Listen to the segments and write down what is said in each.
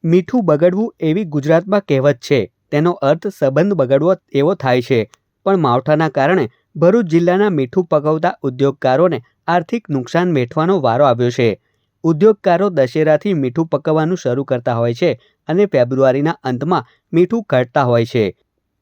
મીઠું બગડવું એવી ગુજરાતમાં કહેવત છે. તેનો અર્થ સંબંધ બગડવો એવો થાય છે. પણ માવઠાના કારણે ભરૂચ જિલ્લાના મીઠું પકવતા ઉદ્યોગકારોને આર્થિક નુકસાન વેઠવાનો વારો આવ્યો છે. ઉદ્યોગકારો દશેરાથી મીઠું પકવવાનું શરૂ કરતા હોય છે અને ફેબ્રુઆરીના અંતમાં મીઠું કાઢતા હોય છે.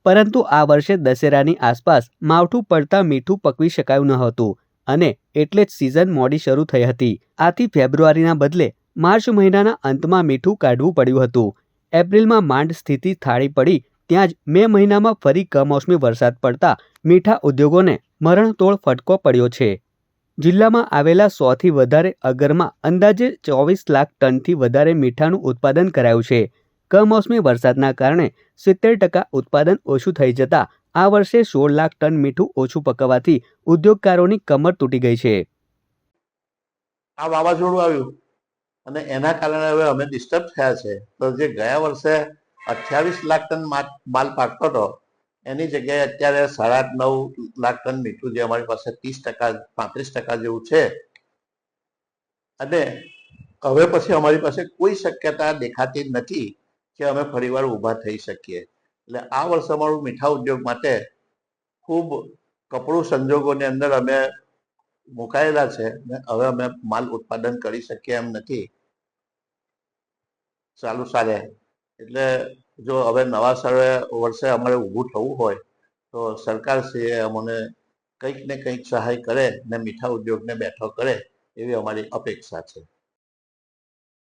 પરંતુ આ વર્ષે દશેરાની આસપાસ માવઠું પડતા મીઠું પકવી શકાયું ન હતું અને એટલે જ સિઝન મોડી શરૂ થઈ હતી. આથી ફેબ્રુઆરીના બદલે માર્ચ મહિનાના અંતમાં મીઠું કાઢવું પડ્યું હતું. એપ્રિલમાં માંડ સ્થિતિ થાળી પડી ત્યાં જ મે મહિનામાં ફરી કમોસમી વરસાદ પડતા મીઠા ઉદ્યોગોને મરણતોળ ફટકો પડ્યો છે. જિલ્લામાં આવેલા 100થી વધારે અગરમાં અંદાજે 24 લાખ ટનથી વધારે મીઠાનું ઉત્પાદન કરાયું છે. કમોસમી વરસાદના કારણે 70% ઉત્પાદન ઓછું થઈ જતા આ વર્ષે 16 લાખ ટન મીઠું ઓછું પકવવાથી ઉદ્યોગકારોની કમર તૂટી ગઈ છે. આ વાવાઝોડું આવ્યું અને એના કારણે હવે અમે ડિસ્ટર્બ થયા છે. તો જે ગયા વર્ષે 28 લાખ ટન માલ પાકતો હતો એની જગ્યાએ અત્યારે 8.5-9 લાખ ટન મીઠું જે અમારી પાસે 30% 35% જેવું છે અને હવે પછી અમારી પાસે કોઈ શક્યતા દેખાતી નથી કે અમે ફરીવાર ઊભા થઈ શકીએ. એટલે આ વર્ષે અમારું મીઠા ઉદ્યોગ માટે ખૂબ કપરું સંજોગોની અંદર અમે મુકાયેલા છે ને હવે અમે માલ ઉત્પાદન કરી શકીએ એમ નથી ચાલુ સાલે. એટલે જો હવે નવા વર્ષે અમારે ઊભું થવું હોય તો સરકારશ્રીએ અમને કંઈક ને કંઈક સહાય કરે ને મીઠા ઉદ્યોગને બેઠો કરે એવી અમારી અપેક્ષા છે.